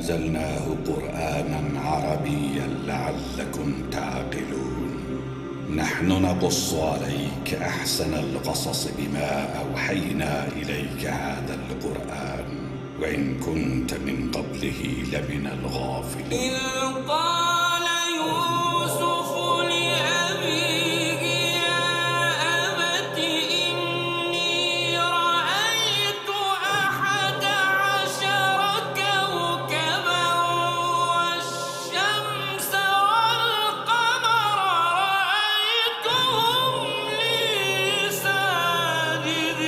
أنزلناه قرآنا عربيا لعلكم تعقلون. نحن نقص عليك أحسن القصص بما أوحينا إليك هذا القرآن وإن كنت من قبله لمن الغافلين. إذ قال يوسف لأبيه يا أبت إني رأيت 11 كوكبا والشمس والقمر رأيتهم لي ساجدين.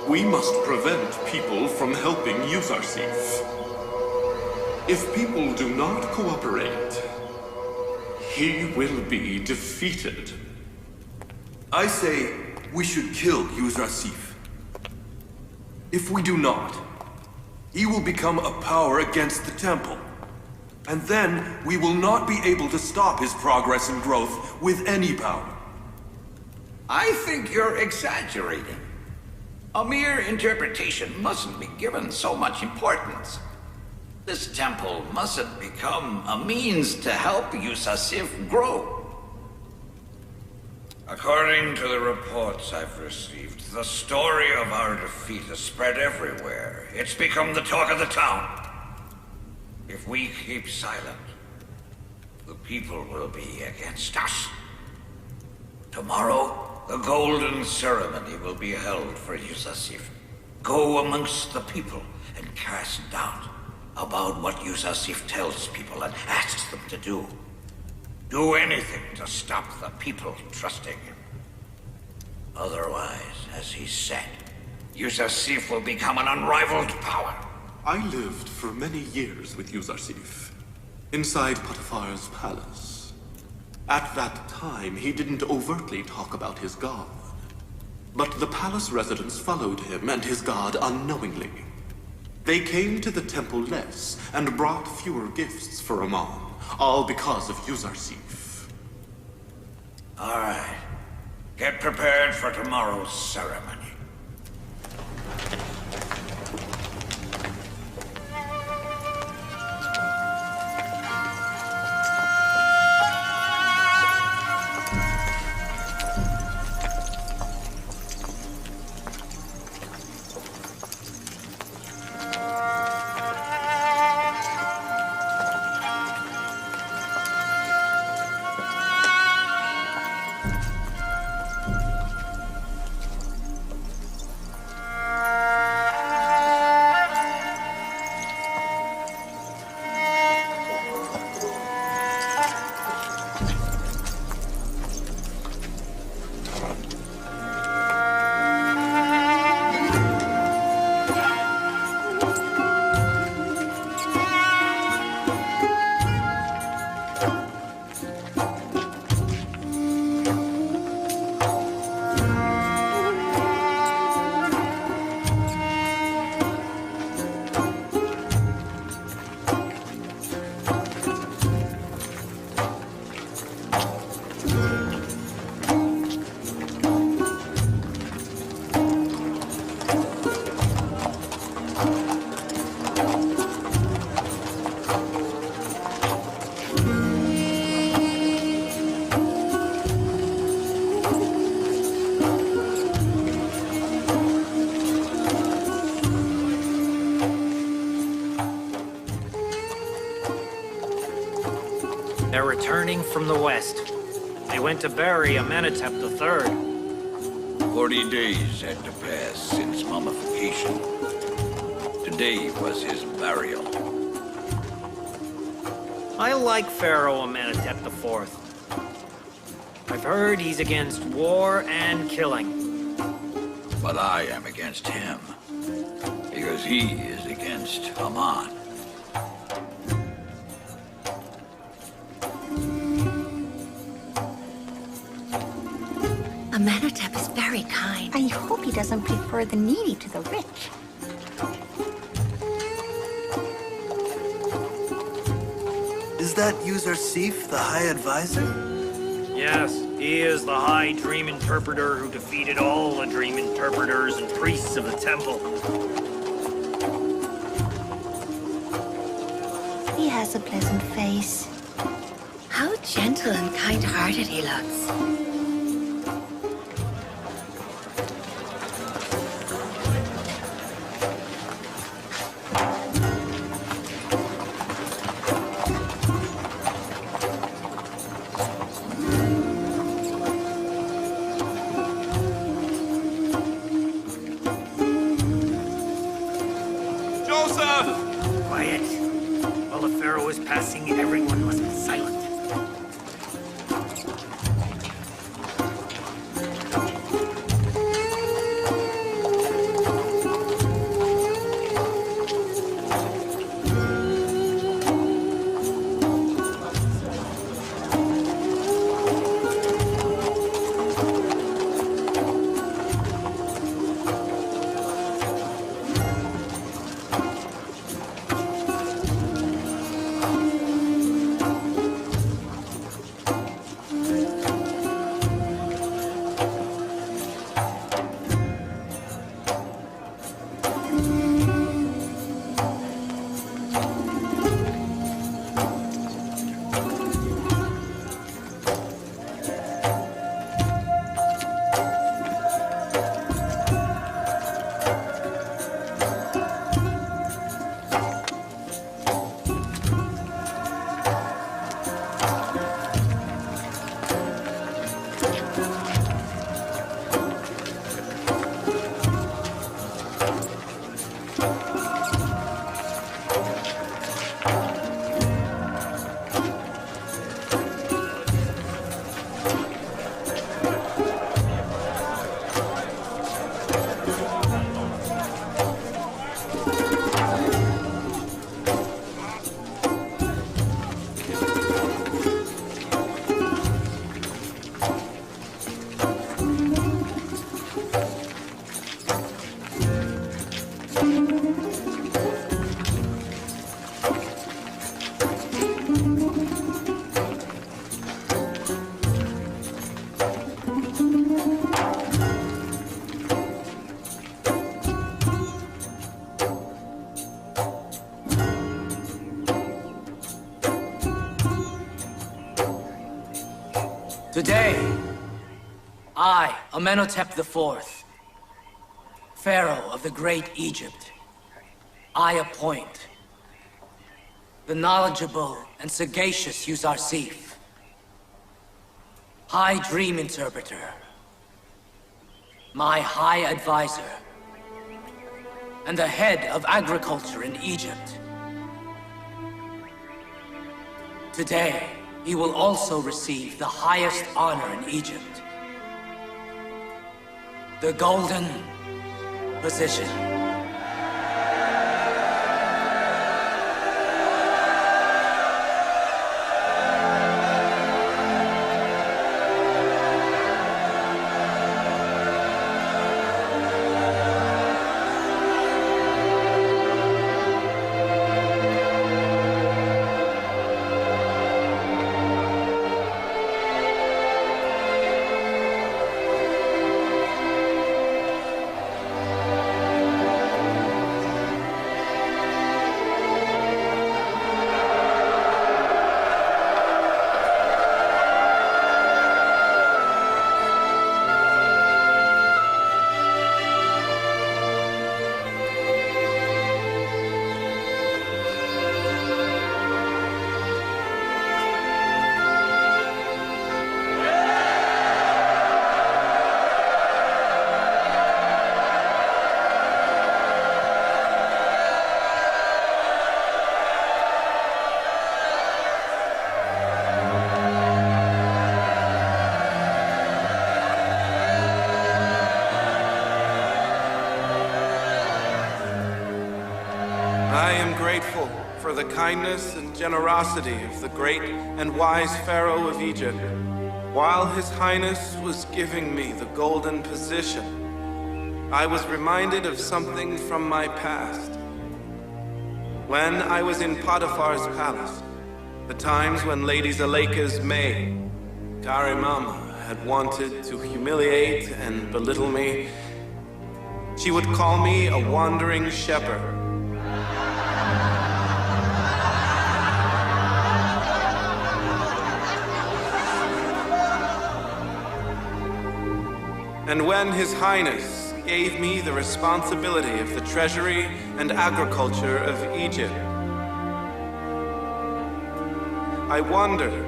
We must prevent people from helping Yusuf. If people do not cooperate, he will be defeated. I say we should kill Yusuf. If we do not, he will become a power against the temple. And then we will not be able to stop his progress and growth with any power. I think you're exaggerating. A mere interpretation mustn't be given so much importance. This temple mustn't become a means to help Yusuf grow. According to the reports I've received, the story of our defeat has spread everywhere. It's become the talk of the town. If we keep silent, the people will be against us. Tomorrow, the golden ceremony will be held for Yusuf. Go amongst the people and cast doubt about what Yusuf tells people and asks them to do. Do anything to stop the people trusting him. Otherwise, as he said, Yusuf will become an unrivaled power. I lived for many years with Yusuf, inside Potiphar's palace. At that time, he didn't overtly talk about his god. But the palace residents followed him and his god unknowingly. They came to the temple less and brought fewer gifts for Amon, all because of Yusuf. All right. Get prepared for tomorrow's ceremony. They're returning from the west. They went to bury Amenhotep III. 40 days had to pass since mummification. Today was his burial. I like Pharaoh Amenhotep IV. I've heard he's against war and killing. But I am against him. Because he is against Haman. Amenhotep is very kind. I hope he doesn't prefer the needy to the rich. Is that Yousuf, the High Advisor? Yes, he is the High Dream Interpreter who defeated all the Dream Interpreters and priests of the temple. He has a pleasant face. How gentle and kind-hearted he looks. Quiet. While the Pharaoh is passing, everyone must be silent. Today, I, Amenhotep IV, Pharaoh of the Great Egypt, I appoint the knowledgeable and sagacious Yusarsif, High Dream Interpreter, my High Advisor, and the head of agriculture in Egypt. Today, he will also receive the highest honor in Egypt, the Golden Position. I am grateful for the kindness and generosity of the great and wise Pharaoh of Egypt. While His Highness was giving me the golden position, I was reminded of something from my past. When I was in Potiphar's palace, the times when Lady Zuleika's maid, Karimama, had wanted to humiliate and belittle me, she would call me a wandering shepherd. And when His Highness gave me the responsibility of the treasury and agriculture of Egypt, I wondered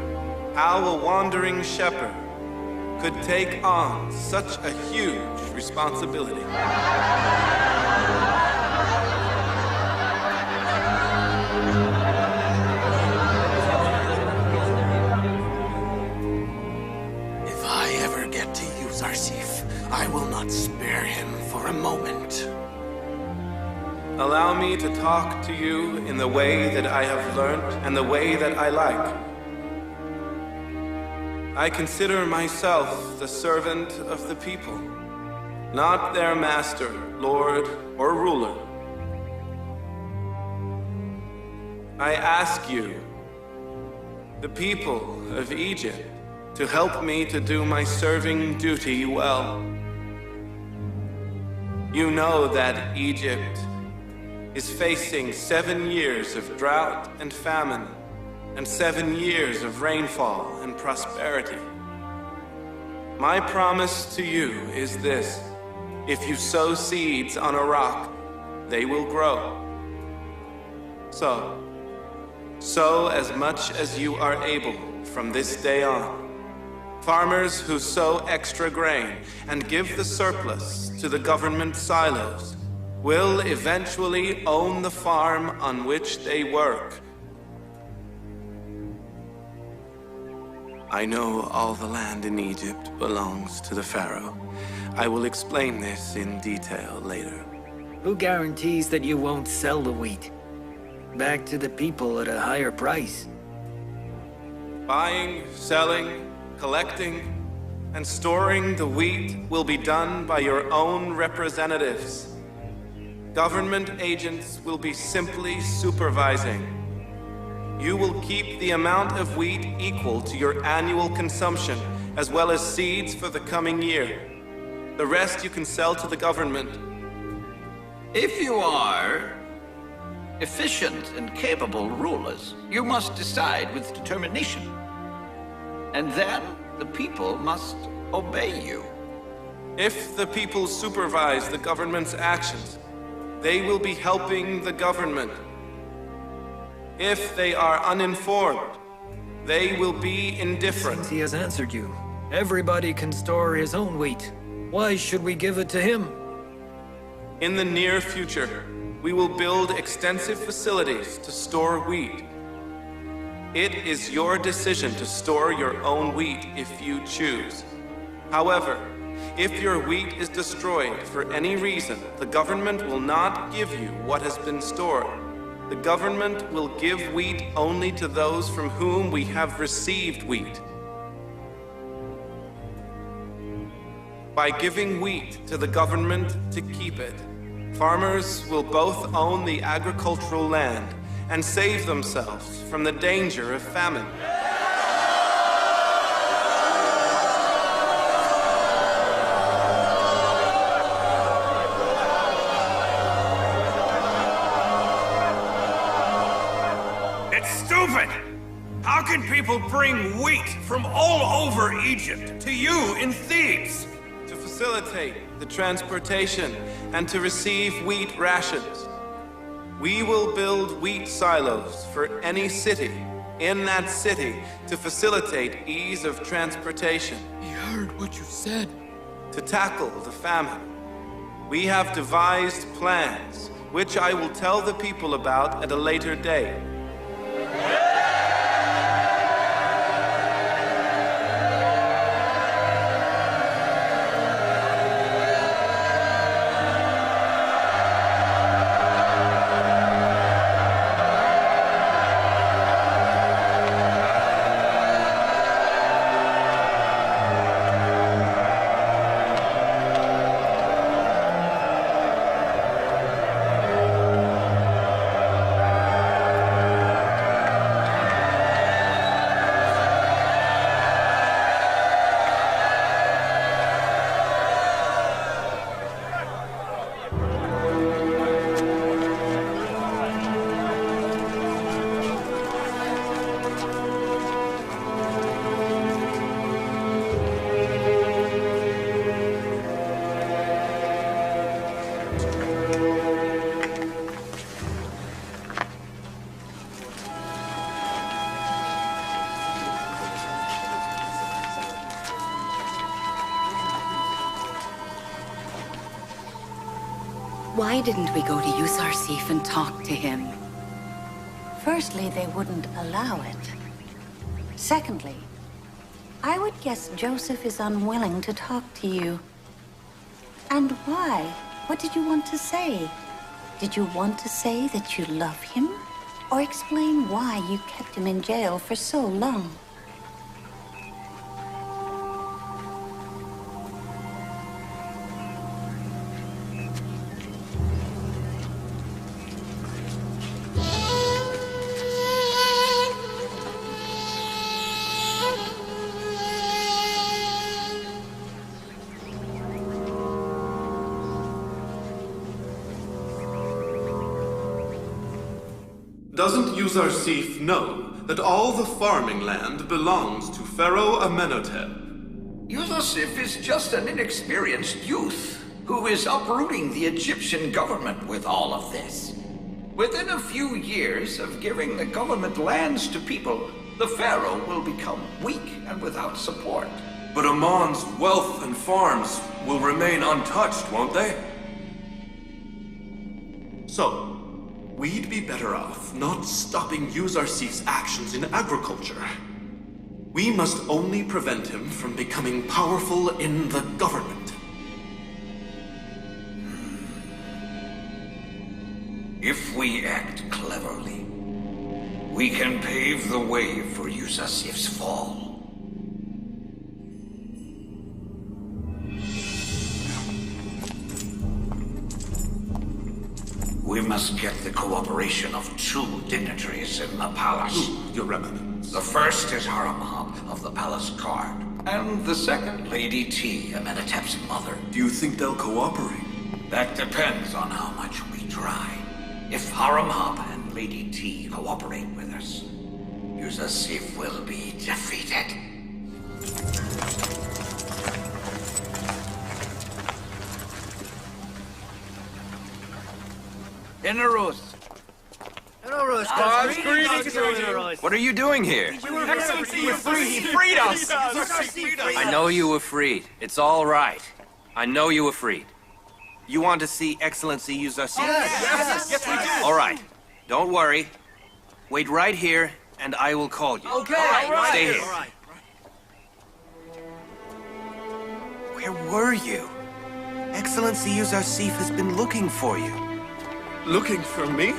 how a wandering shepherd could take on such a huge responsibility. If I ever get to Yusarsif, I will not spare him for a moment. Allow me to talk to you in the way that I have learned and the way that I like. I consider myself the servant of the people, not their master, lord, or ruler. I ask you, the people of Egypt, to help me to do my serving duty well. You know that Egypt is facing 7 years of drought and famine, and 7 years of rainfall and prosperity. My promise to you is this: if you sow seeds on a rock, they will grow. So, sow as much as you are able from this day on. Farmers who sow extra grain and give the surplus to the government silos will eventually own the farm on which they work. I know all the land in Egypt belongs to the Pharaoh. I will explain this in detail later. Who guarantees that you won't sell the wheat back to the people at a higher price? Buying, selling, collecting, and storing the wheat will be done by your own representatives. Government agents will be simply supervising. You will keep the amount of wheat equal to your annual consumption, as well as seeds for the coming year. The rest you can sell to the government. If you are efficient and capable rulers, you must decide with determination. And then The people must obey you. If the people supervise the government's actions, they will be helping the government. If they are uninformed, they will be indifferent. Since he has answered you, everybody can store his own wheat. Why should we give it to him? In the near future, we will build extensive facilities to store wheat. It is your decision to store your own wheat if you choose. However, if your wheat is destroyed for any reason, the government will not give you what has been stored. The government will give wheat only to those from whom we have received wheat. By giving wheat to the government to keep it, farmers will both own the agricultural land and save themselves from the danger of famine. It's stupid! How can people bring wheat from all over Egypt to you in Thebes? To facilitate the transportation and to receive wheat rations, we will build wheat silos for any city in that city to facilitate ease of transportation. He heard what you said. To tackle the famine, we have devised plans, which I will tell the people about at a later date. Why didn't we go to Yusarsif and talk to him? Firstly, they wouldn't allow it. Secondly, I would guess Joseph is unwilling to talk to you. And why? What did you want to say? Did you want to say that you love him? Or explain why you kept him in jail for so long? Doesn't Yusarsif know that all the farming land belongs to Pharaoh Amenhotep? Yousuf is just an inexperienced youth who is uprooting the Egyptian government with all of this. Within a few years of giving the government lands to people, the pharaoh will become weak and without support. But Amon's wealth and farms will remain untouched, won't they? So, we'd be better off not stopping Yusarsif's actions in agriculture. We must only prevent him from becoming powerful in the government. If we act cleverly, we can pave the way for Yusarsif's fall. We must get the cooperation of two dignitaries in the palace. Your Eminence. The first is Haramab of the palace guard, and the second, Lady T, Amenhotep's mother. Do you think they'll cooperate? That depends on how much we try. If Haramab and Lady T cooperate with us, Yusarsif will be defeated. Inarus. What are you doing here? Excellency, you freed us! I know you were freed. It's all right. I know you were freed. You want to see Excellency Yousuf? Yes, we do! All right. Don't worry. Wait right here, and I will call you. Okay, Stay here. Where were you? Excellency Yousuf has been looking for you. Looking for me?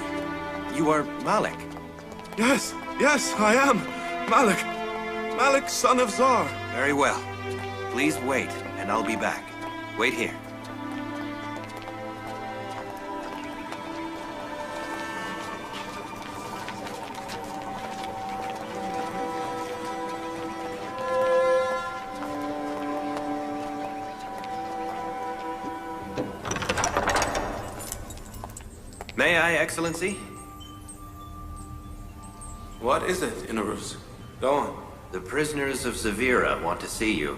You are Malik. Yes, I am. Malik. Malik, son of Zar. Very well. Please wait, and I'll be back. Wait here. May I, Excellency? What is it, Inarus? Go on. The prisoners of Severa want to see you.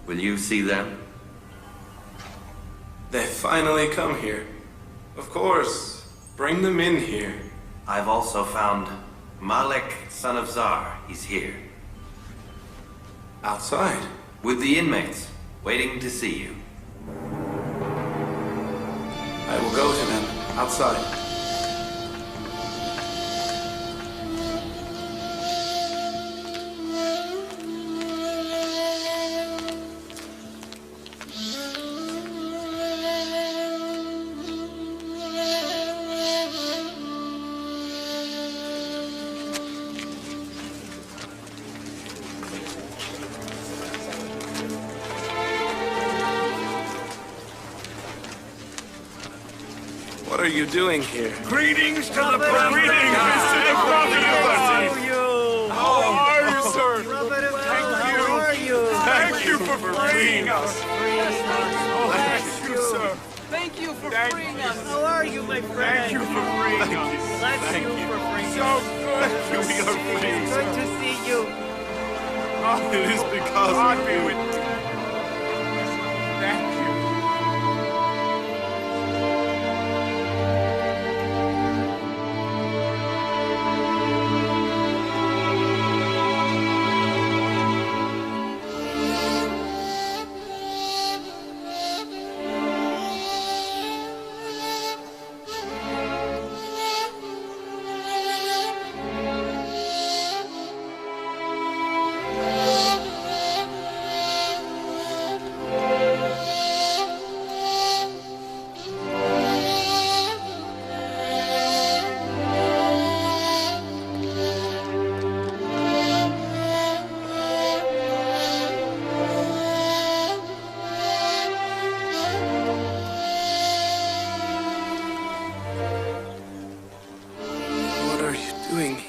Will you see them? They finally come here. Of course. Bring them in here. I've also found Malik, son of Zar. He's here. Outside? With the inmates, waiting to see you. I will go to them. Outside. What are you doing here? Greetings to the Prophet! Greetings to the Prophet! How are you, sir? Thank you for freeing us! Thank you, sir! Thank you for freeing us. How are you, my friend? Thank you for freeing us! Bless you for freeing So us. good to be free! Good to see you. Oh, it is because of you. Thank you.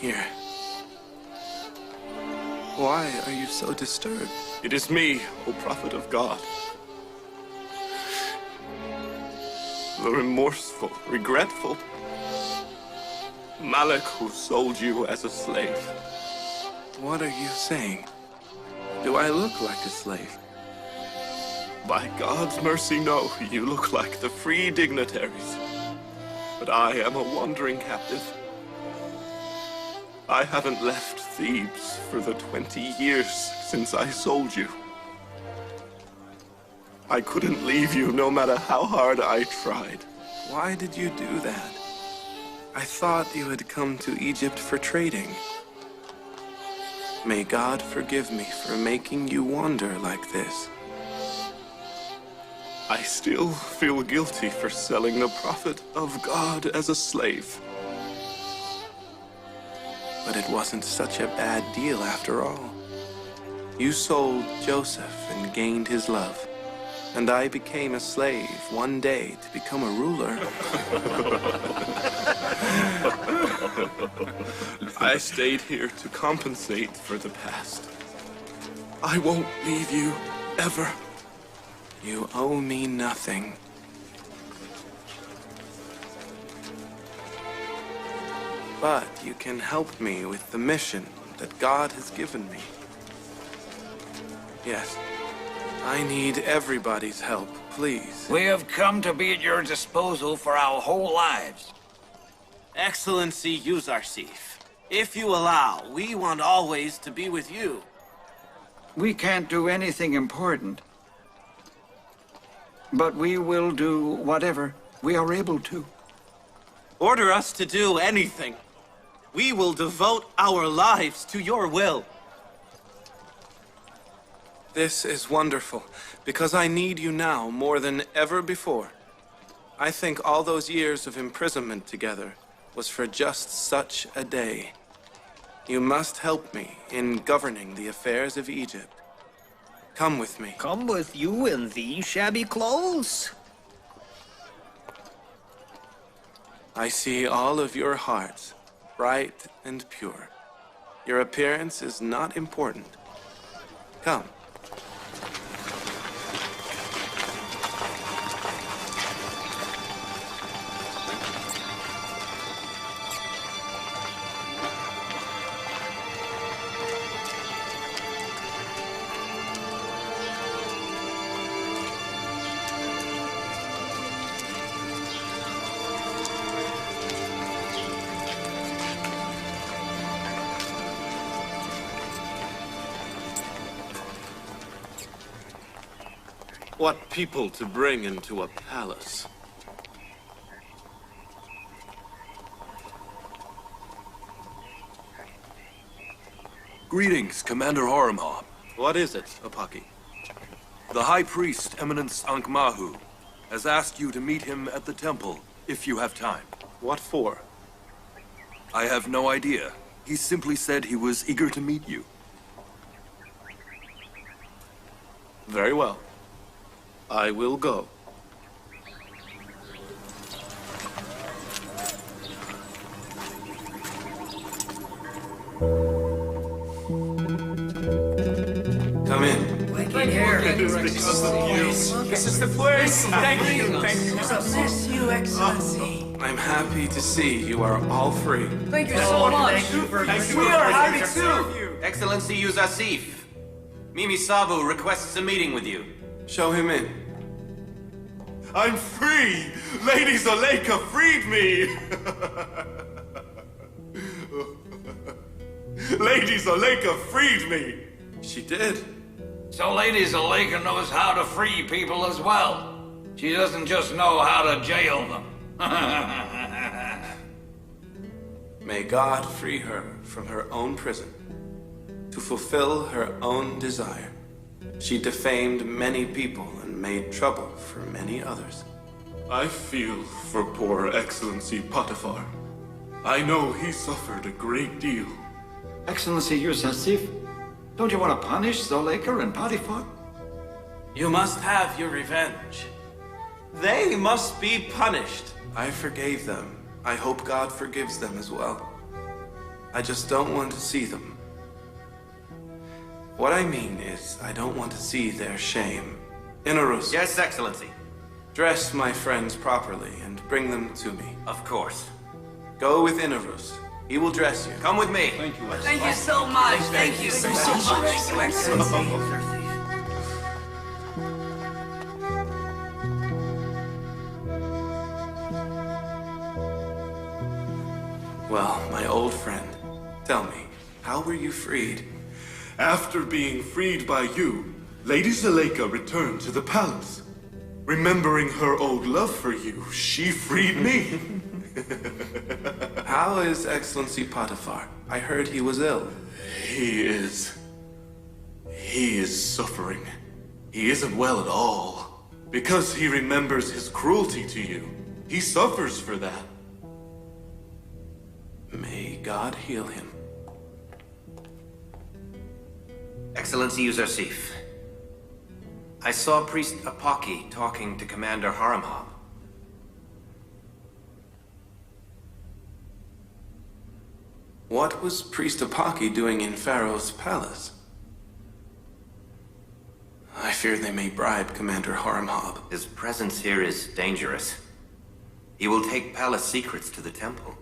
Here. Why are you so disturbed? It is me, O Prophet of God. The remorseful, regretful Malik who sold you as a slave. What are you saying? Do I look like a slave? By God's mercy, no. You look like the free dignitaries. But I am a wandering captive. I haven't left Thebes for the 20 years since I sold you. I couldn't leave you no matter how hard I tried. Why did you do that? I thought you had come to Egypt for trading. May God forgive me for making you wander like this. I still feel guilty for selling the Prophet of God as a slave. But it wasn't such a bad deal after all. You sold Joseph and gained his love. And I became a slave one day to become a ruler. I stayed here to compensate for the past. I won't leave you, ever. You owe me nothing. But you can help me with the mission that God has given me. Yes, I need everybody's help, please. We have come to be at your disposal for our whole lives. Excellency Yuzarsif, if you allow, we want always to be with you. We can't do anything important. But we will do whatever we are able to. Order us to do anything. We will devote our lives to your will. This is wonderful, because I need you now more than ever before. I think all those years of imprisonment together was for just such a day. You must help me in governing the affairs of Egypt. Come with me. Come with you in these shabby clothes? I see all of your hearts, bright and pure. Your appearance is not important. Come. What people to bring into a palace. Greetings, Commander Horemheb. What is it, Apaki? The High Priest, Eminence Ankh-Mahu, has asked you to meet him at the temple, if you have time. What for? I have no idea. He simply said he was eager to meet you. Very well. I will go. Come in. This is the place. Thank you. Thank you. Bless you, Excellency. I'm happy to see you are all free. Thank you so much. We are happy too. Excellency Yuzarsif, Mimi Sabu requests a meeting with you. Show him in. I'm free! Lady Zuleika freed me! Lady Zuleika freed me! She did. So Lady Zuleika knows how to free people as well. She doesn't just know how to jail them. May God free her from her own prison, to fulfill her own desire. She defamed many people and made trouble for many others. I feel for poor Excellency Potiphar. I know he suffered a great deal. Excellency Yuzarsif, don't you want to punish Zuleika and Potiphar? You must have your revenge. They must be punished. I forgave them. I hope God forgives them as well. I just don't want to see them. What I mean is, I don't want to see their shame. Inarus. Yes, Excellency. Dress my friends properly and bring them to me. Of course. Go with Inarus. He will dress you. Come with me. Thank you so much. Thank you so much. Thank you, Excellency. Well, my old friend, tell me, how were you freed? After being freed by you, Lady Zuleika returned to the palace. Remembering her old love for you, she freed me. How is Excellency Potiphar? I heard he was ill. He is suffering. He isn't well at all. Because he remembers his cruelty to you. He suffers for that. May God heal him. Excellency Yuzarsif, I saw Priest Apaki talking to Commander Horemheb. What was Priest Apaki doing in Pharaoh's palace? I fear they may bribe Commander Horemheb. His presence here is dangerous. He will take palace secrets to the temple.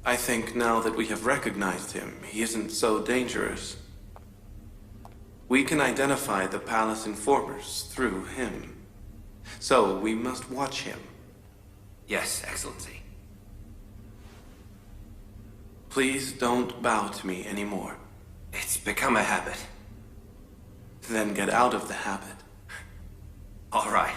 I think now that we have recognized him, he isn't so dangerous. We can identify the palace informers through him. So we must watch him. Yes, Excellency. Please don't bow to me anymore. It's become a habit. Then get out of the habit. All right.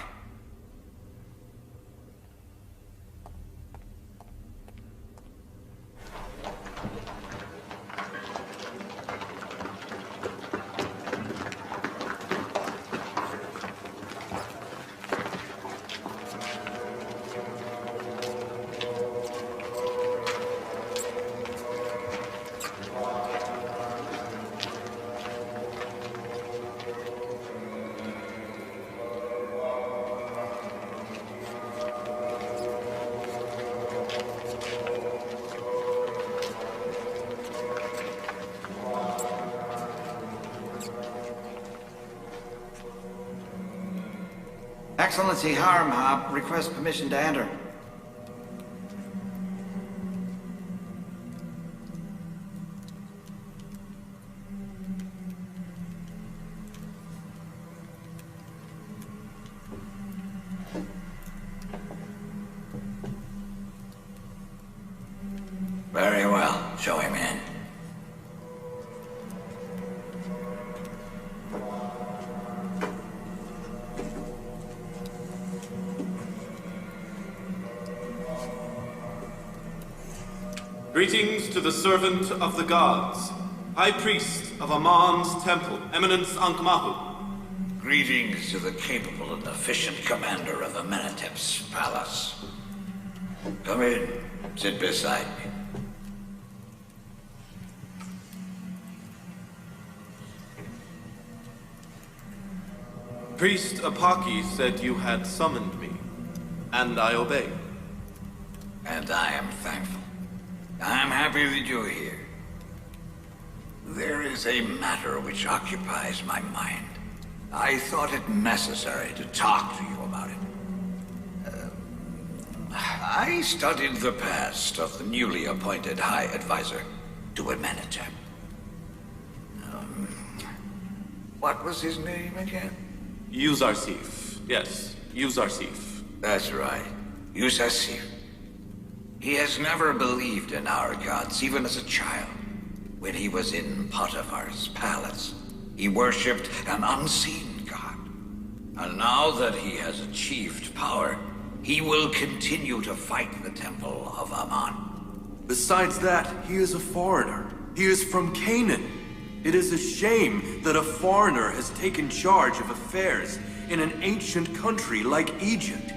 Excellency Harmhab requests permission to enter. Very well. Show him in. Greetings to the servant of the gods, High Priest of Amon's temple, Eminence Ankh-Mahu. Greetings to the capable and efficient commander of Amenhotep's palace. Come in. Sit beside me. Priest Apaki said you had summoned me, and I obeyed. And I am thankful. I'm happy that you're here. There is a matter which occupies my mind. I thought it necessary to talk to you about it. I studied the past of the newly appointed High Advisor to Amenhotep. What was his name again? Yuzarsif. Yes, Yuzarsif. That's right. Yuzarsif. He has never believed in our gods, even as a child. When he was in Potiphar's palace, he worshipped an unseen god. And now that he has achieved power, he will continue to fight the Temple of Ammon. Besides that, he is a foreigner. He is from Canaan. It is a shame that a foreigner has taken charge of affairs in an ancient country like Egypt.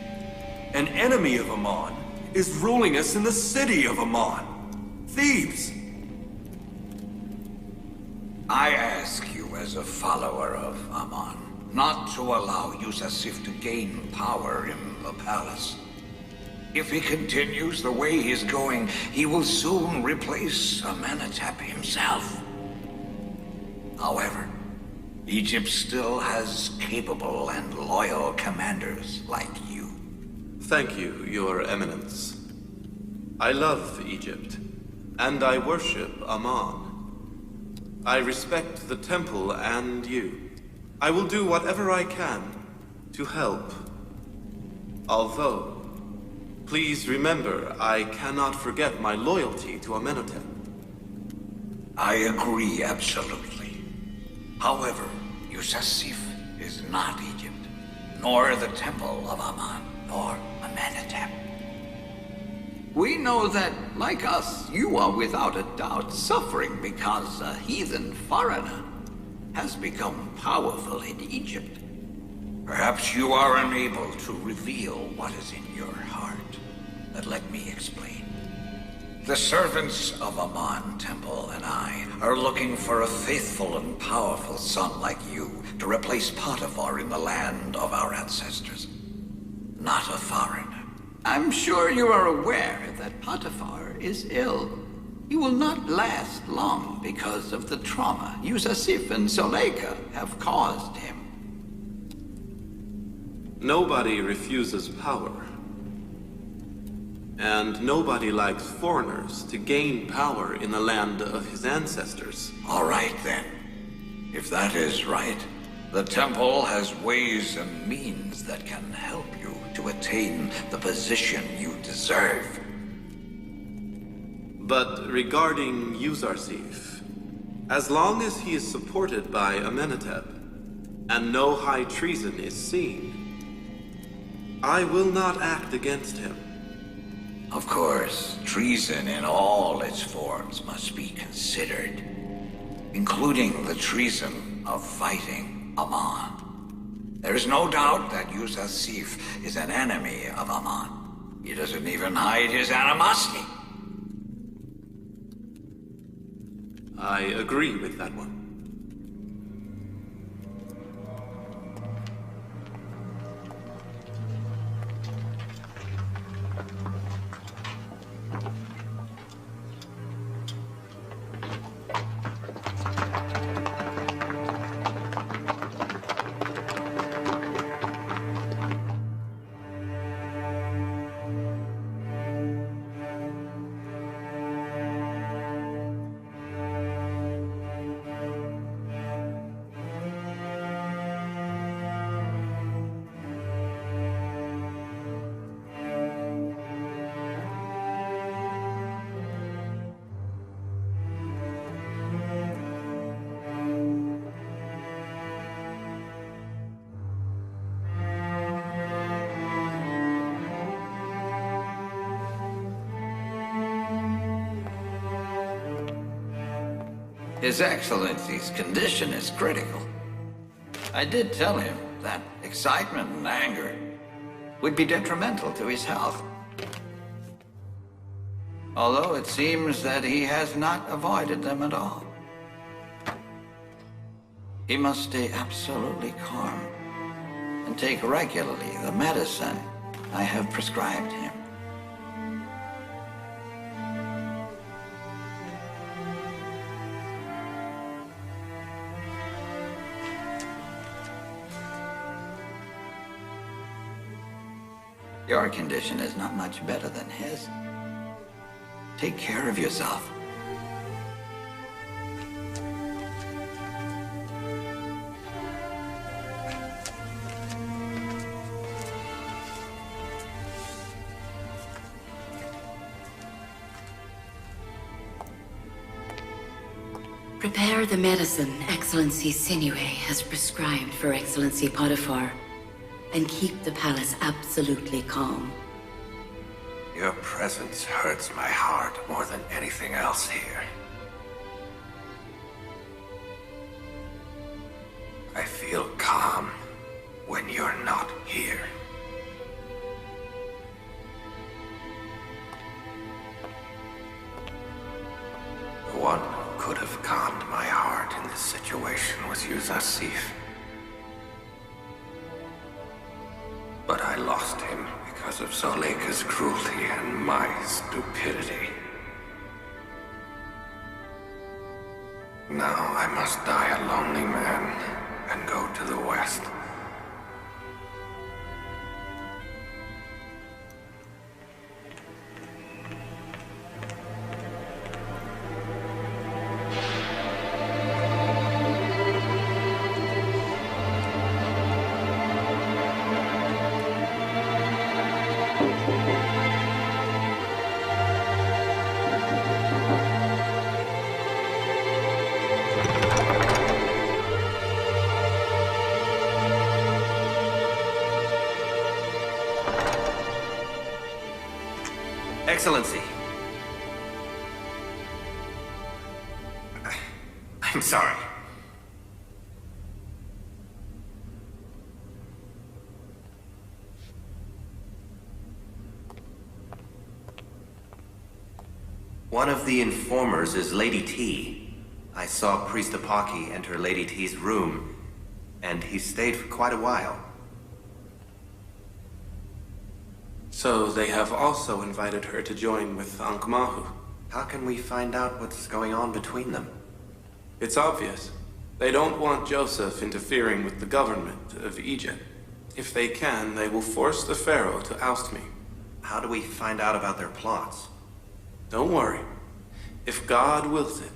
An enemy of Ammon is ruling us in the city of Ammon. Thebes! I ask you as a follower of Ammon, not to allow Yuzarsif to gain power in the palace. If he continues the way he's going, he will soon replace Amenhotep himself. However, Egypt still has capable and loyal commanders like you. Thank you, Your Eminence. I love Egypt, and I worship Ammon. I respect the temple and you. I will do whatever I can to help. Although, please remember, I cannot forget my loyalty to Amenhotep. I agree absolutely. However, Yuzarsif is not Egypt, nor the Temple of Ammon, nor Amenhotep. We know that, like us, you are without a doubt suffering because a heathen foreigner has become powerful in Egypt. Perhaps you are unable to reveal what is in your heart. But let me explain. The servants of Ammon Temple and I are looking for a faithful and powerful son like you to replace Potiphar in the land of our ancestors. Not a foreigner. I'm sure you are aware that Potiphar is ill. He will not last long because of the trauma Yuzarsif and Zuleika have caused him. Nobody refuses power. And nobody likes foreigners to gain power in the land of his ancestors. All right, then. If that is right, the temple has ways and means that can help you to attain the position you deserve. But regarding Yuzarsif, as long as he is supported by Amenhotep, and no high treason is seen, I will not act against him. Of course, treason in all its forms must be considered, including the treason of fighting Aman. There is no doubt that Yuzarsif is an enemy of Aman. He doesn't even hide his animosity. I agree with that one. His Excellency's condition is critical. I did tell him that excitement and anger would be detrimental to his health. Although it seems that he has not avoided them at all. He must stay absolutely calm and take regularly the medicine I have prescribed him. Your condition is not much better than his. Take care of yourself. Prepare the medicine Excellency Sinue has prescribed for Excellency Potiphar, and keep the palace absolutely calm. Your presence hurts my heart more than anything else here. I feel calm when you're not here. The one who could have calmed my heart in this situation was Yuzarsif. But I lost him because of Zuleika's cruelty and my stupidity. Now I must die a lonely man and go to the west. Excellency. I'm sorry. One of the informers is Lady T. I saw Priest Apaki enter Lady T's room, and he stayed for quite a while. So they have also invited her to join with Ankh-Mahu. How can we find out what's going on between them? It's obvious. They don't want Joseph interfering with the government of Egypt. If they can, they will force the pharaoh to oust me. How do we find out about their plots? Don't worry. If God wills it,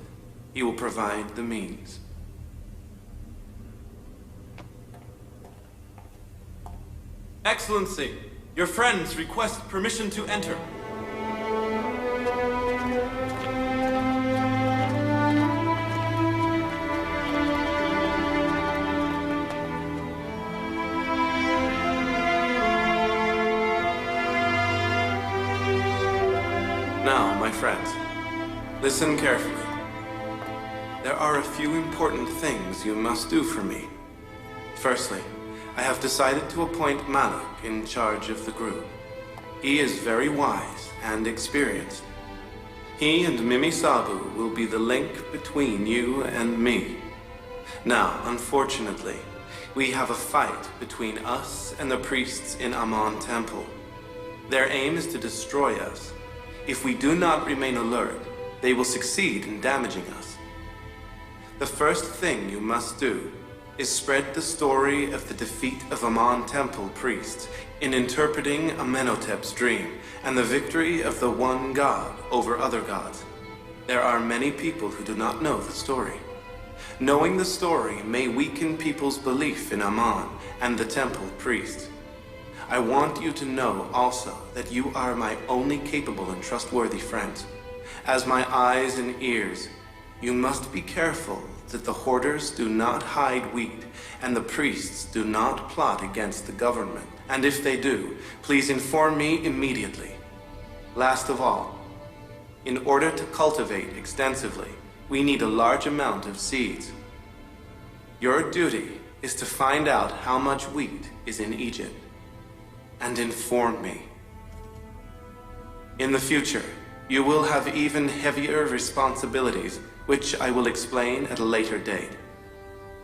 he will provide the means. Excellency, your friends request permission to enter. my friends, listen carefully. There are a few important things you must do for me. Firstly, I have decided to appoint Malik in charge of the group. He is very wise and experienced. He and Mimi Sabu will be the link between you and me. Now, unfortunately, we have a fight between us and the priests in Amon Temple. Their aim is to destroy us. If we do not remain alert, they will succeed in damaging us. The first thing you must do is spread the story of the defeat of Amon Temple priests in interpreting Amenhotep's dream and the victory of the one god over other gods. There are many people who do not know the story. Knowing the story may weaken people's belief in Amon and the temple priests. I want you to know also that you are my only capable and trustworthy friends. As my eyes and ears, you must be careful that the hoarders do not hide wheat and the priests do not plot against the government. And if they do, please inform me immediately. Last of all, in order to cultivate extensively, we need a large amount of seeds. Your duty is to find out how much wheat is in Egypt and inform me. In the future, you will have even heavier responsibilities, which I will explain at a later date.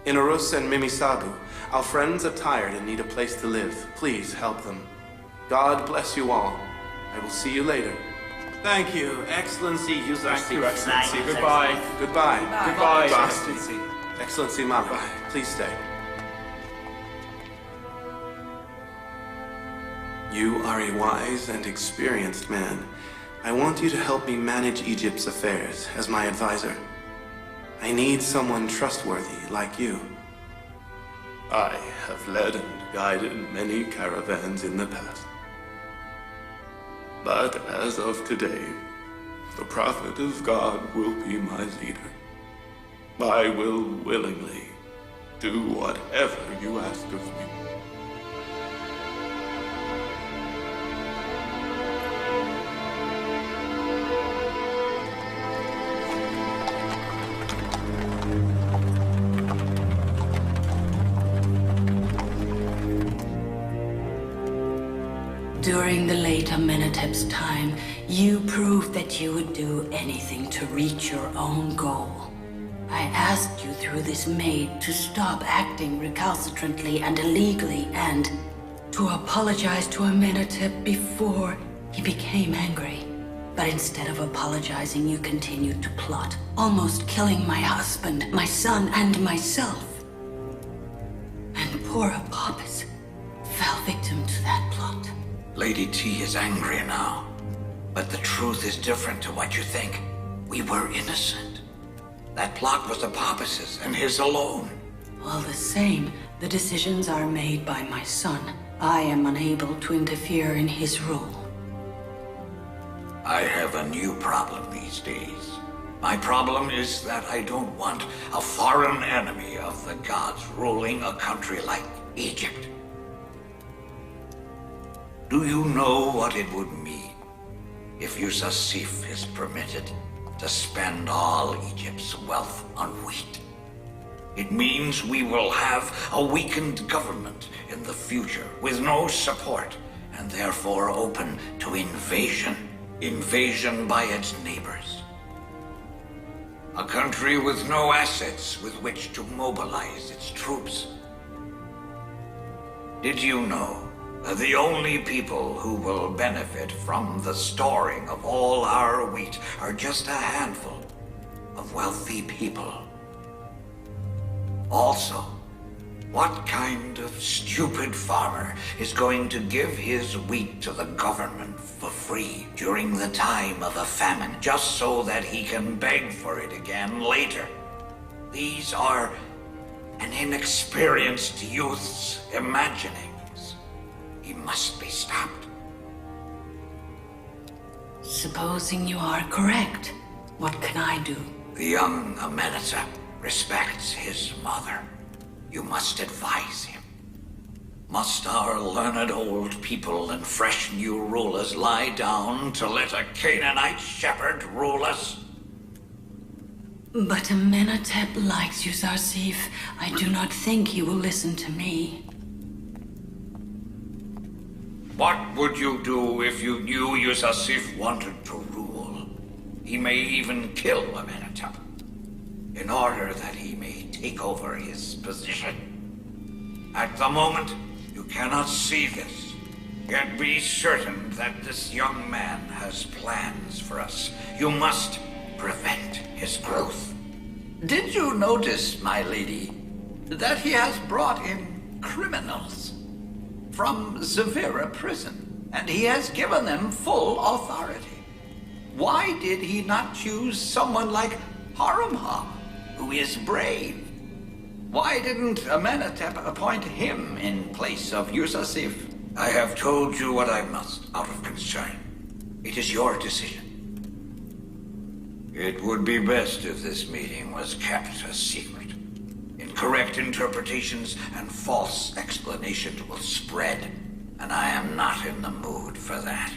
Inarus and Mimisabu, our friends are tired and need a place to live. Please help them. God bless you all. I will see you later. Thank you, Excellency Yousuf. Thank you, Excellency. Goodbye. Goodbye. Goodbye, Excellency. Excellency Malik, please stay. You are a wise and experienced man. I want you to help me manage Egypt's affairs as my advisor. I need someone trustworthy like you. I have led and guided many caravans in the past. But as of today, the prophet of God will be my leader. I will willingly do whatever you ask of me. During the late Amenhotep's time, you proved that you would do anything to reach your own goal. I asked you through this maid to stop acting recalcitrantly and illegally and to apologize to Amenhotep before he became angry. But instead of apologizing, you continued to plot, almost killing my husband, my son, and myself. And poor Apopis fell victim to that plot. Lady T is angry now. But the truth is different to what you think. We were innocent. That plot was Apopis's and his alone. All the same, the decisions are made by my son. I am unable to interfere in his rule. I have a new problem these days. My problem is that I don't want a foreign enemy of the gods ruling a country like Egypt. Do you know what it would mean if Yousuf is permitted to spend all Egypt's wealth on wheat? It means we will have a weakened government in the future with no support and therefore open to invasion. Invasion by its neighbors. A country with no assets with which to mobilize its troops. Did you know that the only people who will benefit from the storing of all our wheat are just a handful of wealthy people? Also, what kind of stupid farmer is going to give his wheat to the government for free during the time of a famine, just so that he can beg for it again later? These are an inexperienced youth's imaginings. He must be stopped. Supposing you are correct, what can I do? The young Amenhotep respects his mother. You must advise him. Must our learned old people and fresh new rulers lie down to let a Canaanite shepherd rule us? But Amenhotep likes you, Zarsif. I do not think he will listen to me. What would you do if you knew Yusuf wanted to rule? He may even kill Amenhotep, in order that he may take over his position. At the moment, you cannot see this. Yet be certain that this young man has plans for us. You must prevent his growth. Did you notice, my lady, that he has brought in criminals from Zavira prison, and he has given them full authority? Why did he not choose someone like Haramhab, who is brave? Why didn't Amenhotep appoint him in place of Yusuf? I have told you what I must, out of concern. It is your decision. It would be best if this meeting was kept a secret. Incorrect interpretations and false explanations will spread, and I am not in the mood for that.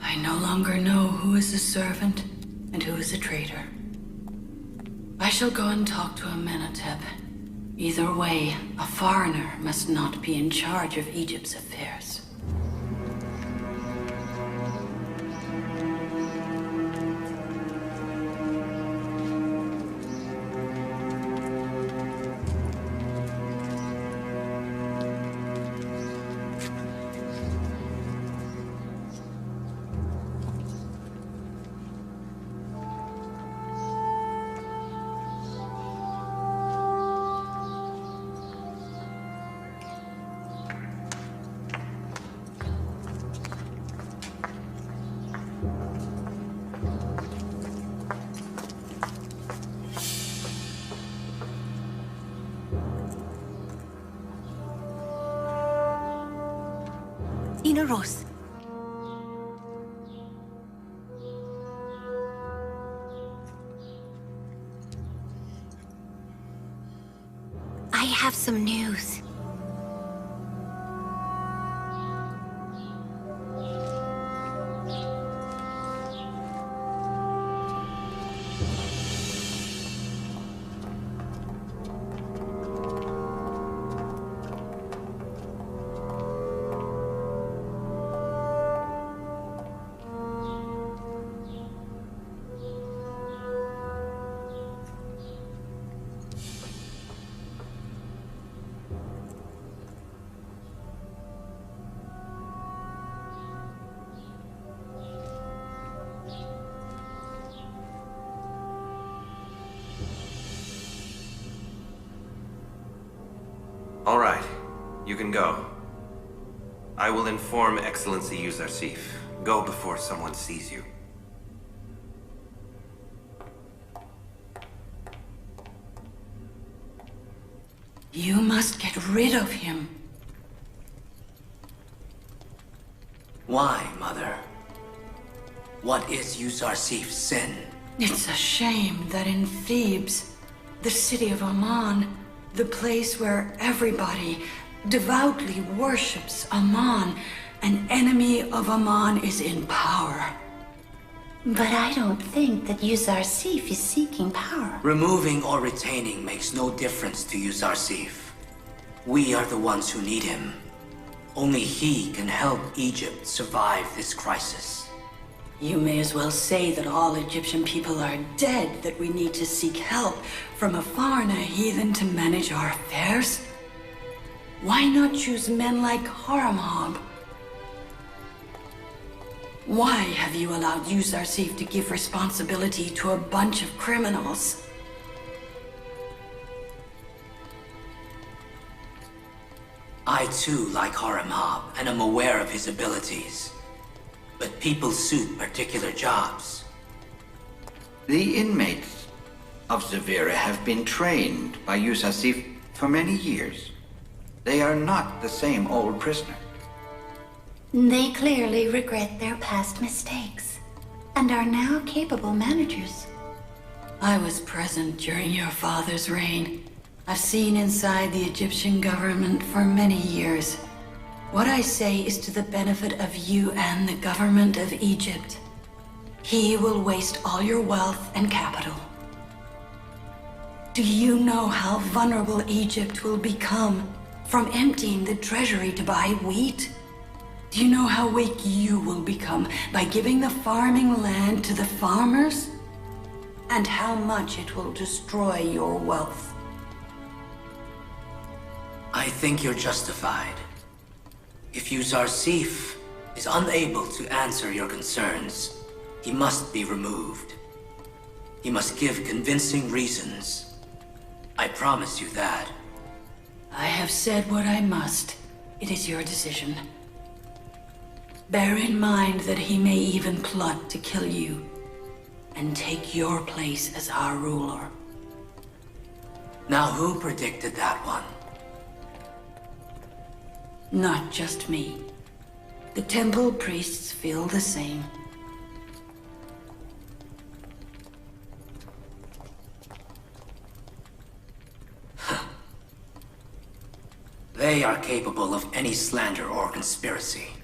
I no longer know who is a servant and who is a traitor. I shall go and talk to Amenhotep. Either way, a foreigner must not be in charge of Egypt's affairs. Rose. I have some news. All right, you can go. I will inform Excellency Yuzarsif. Go before someone sees you. You must get rid of him. Why, Mother? What is Yuzarsif's sin? It's a shame that in Thebes, the city of Ammon, the place where everybody devoutly worships Ammon, an enemy of Ammon is in power. But I don't think that Yuzarsif is seeking power. Removing or retaining makes no difference to Yuzarsif. We are the ones who need him. Only he can help Egypt survive this crisis. You may as well say that all Egyptian people are dead, that we need to seek help from a foreigner heathen to manage our affairs. Why not choose men like Haramhab? Why have you allowed Yuzarsif to give responsibility to a bunch of criminals? I too like Haramhab and am aware of his abilities. But people suit particular jobs. The inmates of Zavira have been trained by Yusuf for many years. They are not the same old prisoner. They clearly regret their past mistakes and are now capable managers. I was present during your father's reign. I've seen inside the Egyptian government for many years. What I say is to the benefit of you and the government of Egypt. He will waste all your wealth and capital. Do you know how vulnerable Egypt will become from emptying the treasury to buy wheat? Do you know how weak you will become by giving the farming land to the farmers? And how much it will destroy your wealth? I think you're justified. If Yuzarsif is unable to answer your concerns, he must be removed. He must give convincing reasons. I promise you that. I have said what I must. It is your decision. Bear in mind that he may even plot to kill you and take your place as our ruler. Now, who predicted that one? Not just me. The temple priests feel the same. They are capable of any slander or conspiracy.